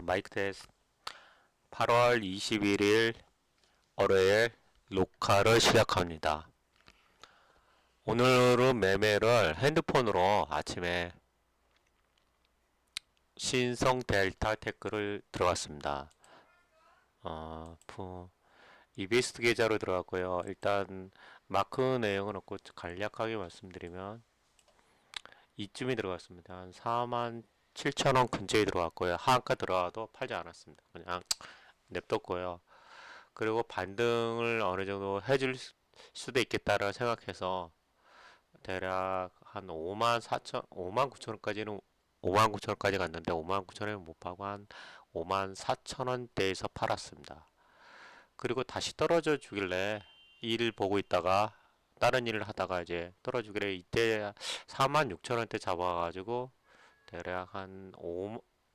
마이크 테스트. 8월 21일 월요일 녹화를 시작합니다. 오늘은 매매를 핸드폰으로 아침에 신성 델타 테크를 들어갔습니다. 어, 이베스트 계좌로 들어갔고요. 일단 마크 내용은 없고 간략하게 말씀드리면 이쯤이 들어갔습니다. 한 47,000원 근처에 들어갔고요. 하한가 들어가도 팔지 않았습니다. 그냥 냅뒀고요. 그리고 반등을 어느 정도 해줄 수도 있겠다라 생각해서 대략 한 5만 4천, 5만 9천 원까지는 5만 9천 원까지 갔는데 5만 9천 원에 못 파고 한 5만 4천 원대에서 팔았습니다. 그리고 다시 떨어져 주길래 일을 보고 있다가 다른 일을 하다가 이제 떨어지길래 이때 4만 6천 원대 잡아가지고 대략 한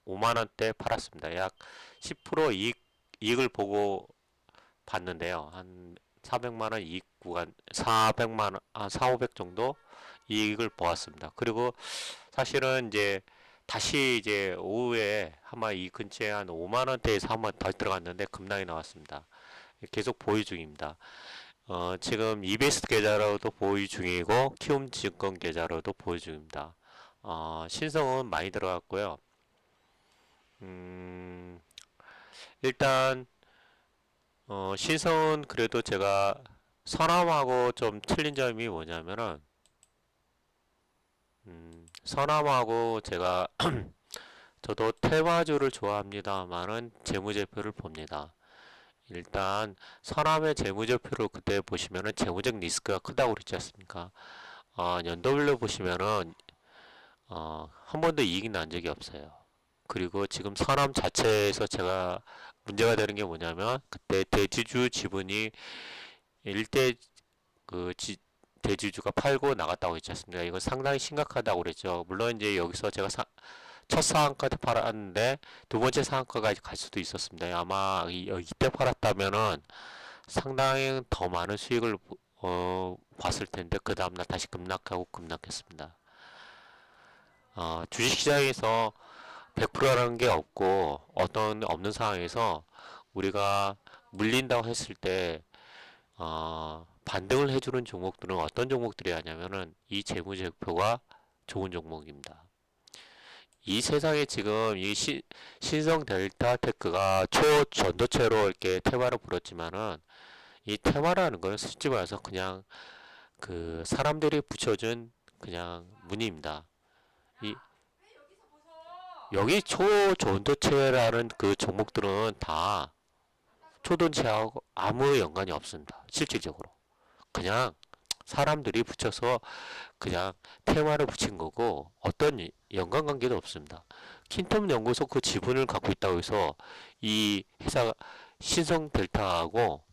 5만 원대 팔았습니다. 약 10% 이익을 보고 봤는데요. 한 400만 원 이익 구간, 400만 원, 4, 500 정도 이익을 보았습니다. 그리고 사실은 이제 다시 이제 오후에 아마 이 근처에 한 5만 원대에서 한번 더 들어갔는데 급락이 나왔습니다. 계속 보유 중입니다. 지금 이베스트 계좌로도 보유 중이고 키움증권 계좌로도 보유 중입니다. 신성은 많이 들어갔고요. 일단 신성은 그래도 제가 서남하고 좀 틀린 점이 뭐냐면은 서남하고 제가 저도 테마주를 좋아합니다만은 재무제표를 봅니다. 일단 서남의 재무제표를 그때 보시면은 재무적 리스크가 크다고 그랬지 않습니까? 연도별로 보시면은 한 번도 이익이 난 적이 없어요. 그리고 지금 서남 자체에서 제가 문제가 되는 게 뭐냐면 그때 대주주 지분이 일대 대주주가 팔고 나갔다고 했지 않습니까? 이거 상당히 심각하다고 그랬죠. 물론 이제 여기서 제가 첫 상한가에 팔았는데 두 번째 상한가까지 갈 수도 있었습니다. 아마 이때 팔았다면은 상당히 더 많은 수익을 봤을 텐데 그 다음날 다시 급락했습니다. 주식시장에서 100%라는 게 없고 어떤 없는 상황에서 우리가 물린다고 했을 때 반등을 해주는 종목들은 어떤 종목들이 하냐면은 이 재무제표가 좋은 종목입니다. 이 세상에 지금 이 신성 델타 테크가 초전도체로 이렇게 테마를 불었지만은 이 테마라는 거는 솔직히 말해서 그냥 그 사람들이 붙여준 그냥 무늬입니다. 이 여기 초전도체라는 그 종목들은 다 초전도체하고 아무 연관이 없습니다. 실질적으로. 그냥 사람들이 붙여서 그냥 테마를 붙인 거고 어떤 연관관계도 없습니다. 킨텀 연구소 그 지분을 갖고 있다고 해서 이 회사 신성 델타하고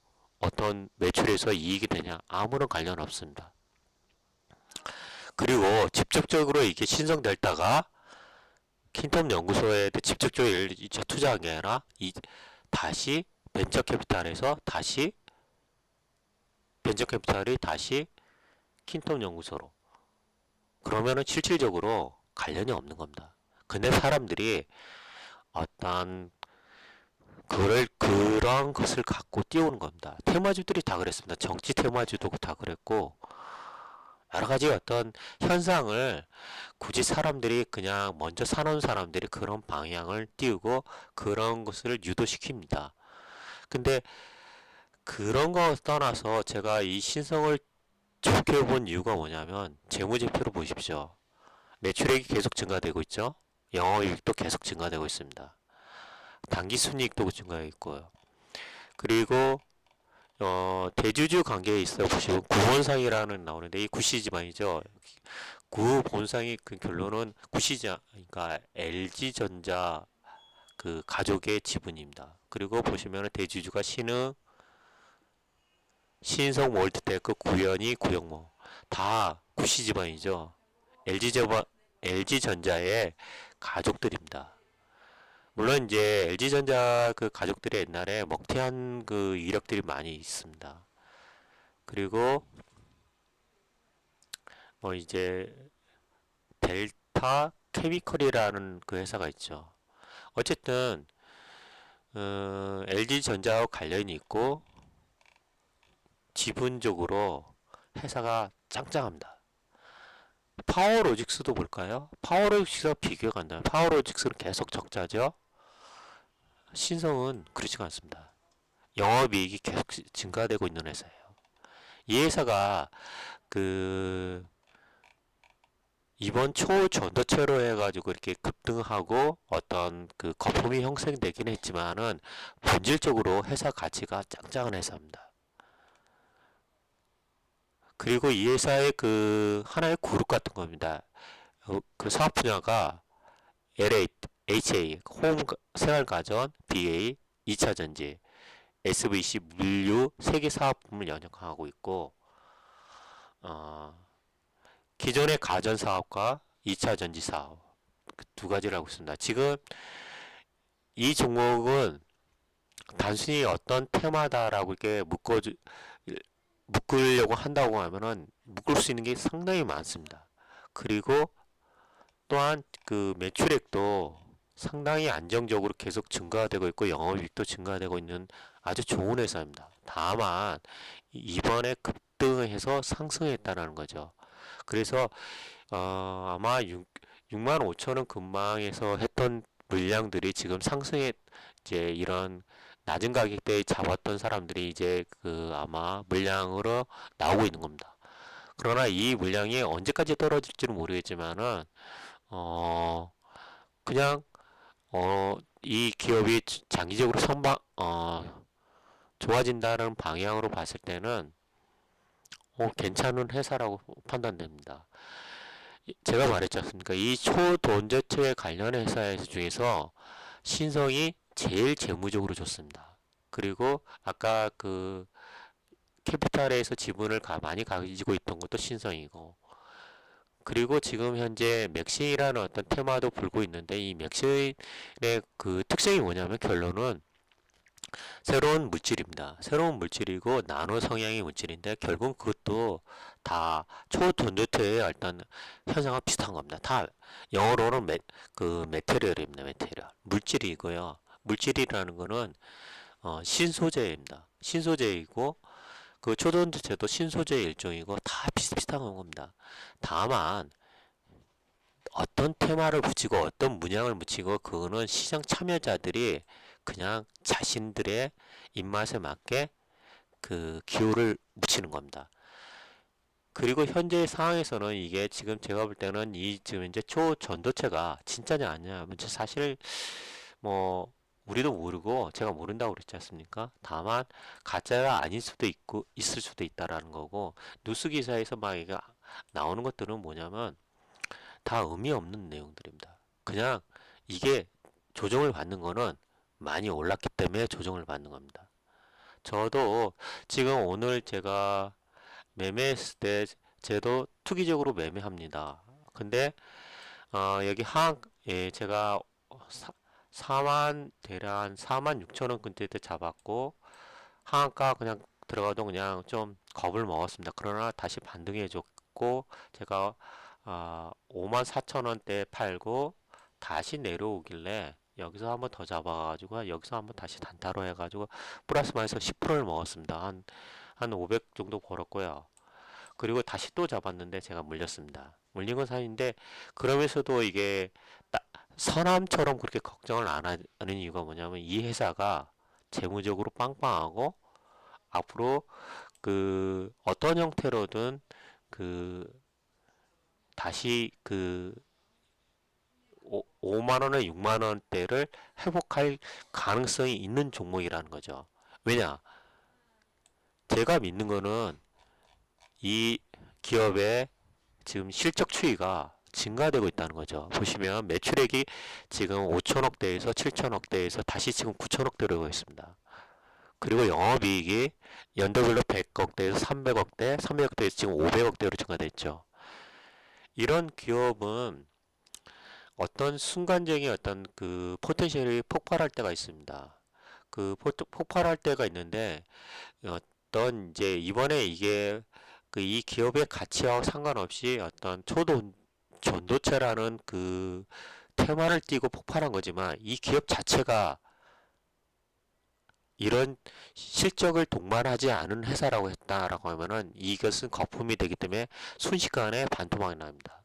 어떤 매출에서 이익이 되냐 아무런 관련 없습니다. 그리고 직접적으로 이게 신성 델타가 킨텀 연구소에 직접적으로 투자한 게 아니라 다시 벤처 캐피탈에서 다시 벤처 캐피탈이 다시 킨텀 연구소로 그러면은 실질적으로 관련이 없는 겁니다. 근데 사람들이 어떤 그런 것을 갖고 띄우는 겁니다. 테마주들이 다 그랬습니다. 정치 테마주도 다 그랬고 여러 가지 어떤 현상을 굳이 사람들이 그냥 먼저 사놓은 사람들이 그런 방향을 띄우고 그런 것을 유도시킵니다. 근데 그런 거 떠나서 제가 이 신성을 좋게 본 이유가 뭐냐면 재무제표로 보십시오. 매출액이 계속 증가되고 있죠. 영업이익도 계속 증가되고 있습니다. 당기순이익도 증가하고 있고요. 그리고 대주주 관계에 있어 보시면 구본상이라는 나오는데 이 구시지방이죠. 구본상의 그 결론은 구시자 그러니까 LG전자 그 가족의 지분입니다. 그리고 보시면 대주주가 신성 월드테크, 구현이, 구형모 다 구시지방이죠. LG전자의 가족들입니다. 물론 이제 LG전자 그 가족들이 옛날에 먹튀한 그 이력들이 많이 있습니다. 그리고 뭐 이제 델타 케미컬이라는 그 회사가 있죠. 어쨌든 LG전자하고 관련이 있고 지분적으로 회사가 짱짱합니다. 파워로직스도 볼까요? 파워로직스와 비교가 안 돼요. 파워로직스는 계속 적자죠. 신성은 그렇지가 않습니다. 영업이익이 계속 증가되고 있는 회사예요. 이 회사가 그 이번 초전도체로 해가지고 이렇게 급등하고 어떤 그 거품이 형성되긴 했지만은 본질적으로 회사 가치가 짱짱한 회사입니다. 그리고 이 회사의 그 하나의 그룹 같은 겁니다. 그 사업 분야가 LA, HA, 홈 생활가전, BA, 2차전지, SVC 물류 세개 사업부문을 영역하고 있고 어, 기존의 가전 사업과 2차 전지 사업 그두 가지를 하고 있습니다. 지금 이 종목은 단순히 어떤 테마다라고 이렇게 묶으려고 한다고 하면은 묶을 수 있는 게 상당히 많습니다. 그리고 또한 그 매출액도 상당히 안정적으로 계속 증가되고 있고 영업이익도 증가되고 있는 아주 좋은 회사입니다. 다만 이번에 급등해서 상승했다는 거죠. 그래서 아마 6만 5천 원 근방에서 했던 물량들이 지금 상승해 이제 이런 낮은 가격대에 잡았던 사람들이 이제 그 아마 물량으로 나오고 있는 겁니다. 그러나 이 물량이 언제까지 떨어질지는 모르겠지만은 어 그냥 이 기업이 장기적으로 좋아진다는 방향으로 봤을 때는 괜찮은 회사라고 판단됩니다. 제가 말했지 않습니까? 이 초돈저체 관련 회사 중에서 신성이 제일 재무적으로 좋습니다. 그리고 아까 그 캐피탈에서 지분을 많이 가지고 있던 것도 신성이고, 그리고 지금 현재 맥신이라는 어떤 테마도 불고 있는데 이 맥신의 그 특성이 뭐냐면 결론은 새로운 물질입니다. 새로운 물질이고 나노 성향의 물질인데 결국 그것도 다 초전도체의 어떤 현상과 비슷한 겁니다. 다 영어로는 그 메테리얼입니다. 메테리얼. 물질이고요. 물질이라는 거는 신소재입니다. 신소재이고 그 초전도체도 신소재의 일종이고 다 비슷비슷한 겁니다. 다만 어떤 테마를 붙이고 어떤 문양을 붙이고 그거는 시장 참여자들이 그냥 자신들의 입맛에 맞게 그 기호를 붙이는 겁니다. 그리고 현재 상황에서는 이게 지금 제가 볼 때는 이 지금 이제 초전도체가 진짜냐 아니냐 사실 뭐 우리도 모르고 제가 모른다고 그랬지 않습니까? 다만 가짜가 아닐 수도 있고 있을 수도 있다라는 거고 뉴스 기사에서 막 이게 나오는 것들은 뭐냐면 다 의미 없는 내용들입니다. 그냥 이게 조정을 받는 거는 많이 올랐기 때문에 조정을 받는 겁니다. 저도 지금 오늘 제가 매매했을 때 저도 투기적으로 매매합니다. 근데 여기 제가 4만 대략 한 4만 6천 원 근처에 잡았고 하한가 그냥 들어가도 그냥 좀 겁을 먹었습니다. 그러나 다시 반등해 줬고 제가 5만 4천 원대 팔고 다시 내려오길래 여기서 한번 더 잡아가지고 여기서 한번 다시 단타로 해가지고 플러스 마이너스 10%를 먹었습니다. 한 500 정도 벌었고요. 그리고 다시 또 잡았는데 제가 물렸습니다. 물린 건 사실인데 그러면서도 이게 서남처럼 그렇게 걱정을 안 하는 이유가 뭐냐면 이 회사가 재무적으로 빵빵하고 앞으로 그 어떤 형태로든 그 다시 그 5만 원에 6만 원대를 회복할 가능성이 있는 종목이라는 거죠. 왜냐? 제가 믿는 거는 이 기업의 지금 실적 추이가 증가되고 있다는 거죠. 보시면 매출액이 지금 5천억대에서 7천억대에서 다시 지금 9천억대로 오고 있습니다. 그리고 영업이익이 연도별로 100억대에서 300억대, 300억대에서 지금 500억대로 증가됐죠. 이런 기업은 어떤 순간적인 어떤 그 포텐셜이 폭발할 때가 있습니다. 그 폭발할 때가 있는데 어떤 이제 이번에 이게 그 이 기업의 가치와 상관없이 어떤 전도체라는 그 테마를 띄고 폭발한 거지만 이 기업 자체가 이런 실적을 동반하지 않은 회사라고 했다라고 하면은 이것은 거품이 되기 때문에 순식간에 반토막이 납니다.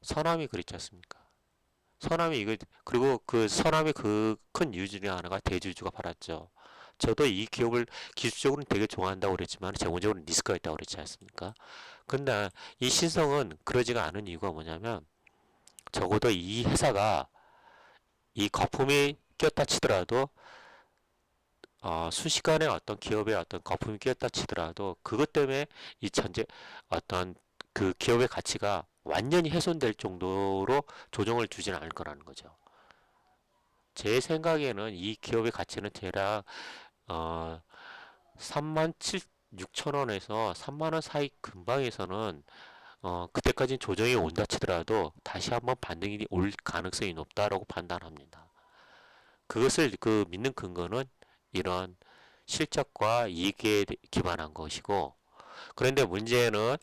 서남이 그랬지 않습니까? 서남이 이거 그리고 그 서남이 그 큰 이유 중에 하나가 대주주가 팔았죠. 저도 이 기업을 기술적으로는 되게 좋아한다고 그랬지만 재무적으로는 리스크가 있다고 그랬지 않습니까? 근데 이 신성은 그러지가 않은 이유가 뭐냐면 적어도 이 회사가 이 거품이 꼈다 치더라도 순식간에 어떤 기업의 어떤 거품이 꼈다 치더라도 그것 때문에 이 전제 어떤 그 기업의 가치가 완전히 훼손될 정도로 조정을 주지는 않을 거라는 거죠. 제 생각에는 이 기업의 가치는 대략 어 3만 6천 원에서 3만 원 사이 근방에서는 그때까지 조정이 온다 치더라도 다시 한번 반등이 올 가능성이 높다라고 판단합니다. 그것을 그 믿는 근거는 이런 실적과 이익에 기반한 것이고, 그런데 문제는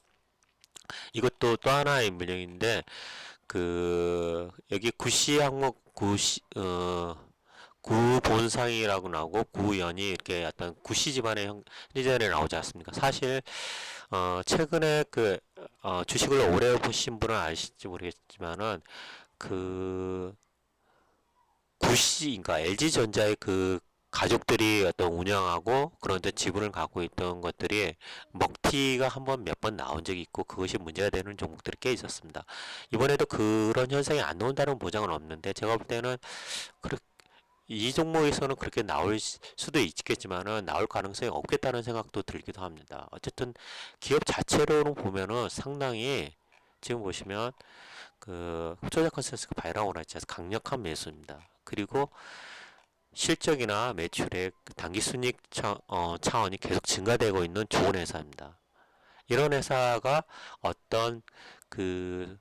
이것도 또 하나의 문제인데 여기 구시 항목 구본상이라고 나오고 구연이 이렇게 어떤 구시 집안의 형리전에 나오지 않습니까? 사실 최근에 주식을 오래 보신 분은 아실지 모르겠지만은 그 그러니까 LG전자의 그 가족들이 어떤 운영하고 그런데 지분을 갖고 있던 것들이 먹튀가 한번 몇 번 나온 적이 있고 그것이 문제가 되는 종목들이 꽤 있었습니다. 이번에도 그런 현상이 안 나온다는 보장은 없는데 제가 볼 때는 이 종목에서는 그렇게 나올 수도 있겠지만은 나올 가능성이 없겠다는 생각도 들기도 합니다. 어쨌든 기업 자체로는 보면은 상당히 지금 보시면 초저작 컨센서스가 바이라고 나있지 않습니까? 강력한 매수입니다. 그리고 실적이나 매출의 단기 순이익 차원이 계속 증가되고 있는 좋은 회사입니다. 이런 회사가 어떤 그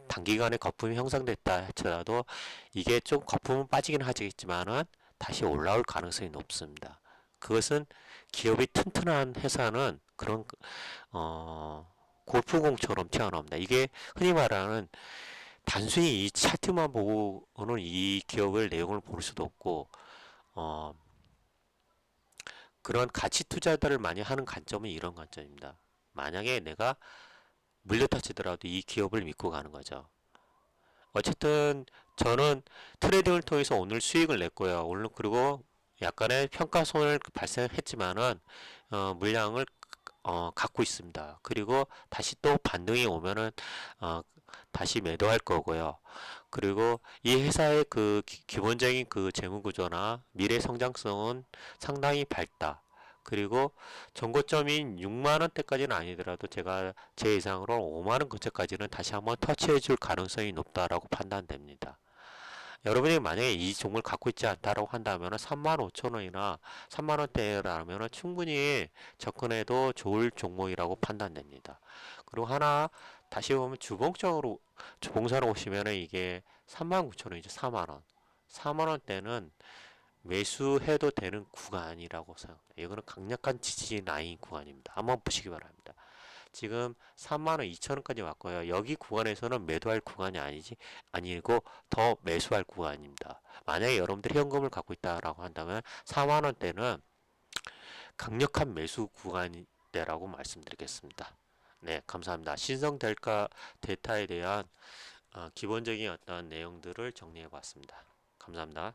단기간에 거품이 형성됐다 하더라도 이게 좀 거품은 빠지긴 하겠지만은 다시 올라올 가능성이 높습니다. 그것은 기업이 튼튼한 회사는 그런 골프공처럼 튀어나옵니다. 이게 흔히 말하는 단순히 이 차트만 보고는 이 기업을 내용을 볼 수도 없고 어, 그런 가치 투자들을 많이 하는 관점은 이런 관점입니다. 만약에 내가 물렸다 치더라도 이 기업을 믿고 가는 거죠. 어쨌든 저는 트레이딩을 통해서 오늘 수익을 냈고요. 오늘 그리고 약간의 평가손을 발생했지만은 물량을 갖고 있습니다. 그리고 다시 또 반등이 오면은 어, 다시 매도할 거고요. 그리고 이 회사의 그 기본적인 그 재무 구조나 미래 성장성은 상당히 밝다. 그리고 전고점인 6만 원대까지는 아니더라도 제가 제 예상으로 5만 원 근처까지는 다시 한번 터치해 줄 가능성이 높다라고 판단됩니다. 여러분이 만약에 이 종을 갖고 있지 않다라고 한다면 3만 5천 원이나 3만 원대라면 충분히 접근해도 좋을 종목이라고 판단됩니다. 그리고 하나 다시 보면 주봉사로 오시면 이게 3만 9천 원이죠. 4만 원. 4만 원대는 매수해도 되는 구간이라고 생각합니다. 이거는 강력한 지지 라인 구간입니다. 한번 보시기 바랍니다. 지금 3만원 2천원까지 왔고요. 여기 구간에서는 매도할 구간이 아니고 더 매수할 구간입니다. 만약에 여러분들이 현금을 갖고 있다라고 한다면 4만원대는 강력한 매수 구간대라고 말씀드리겠습니다. 네, 감사합니다. 신성 데이터에 대한 기본적인 어떤 내용들을 정리해 봤습니다. 감사합니다.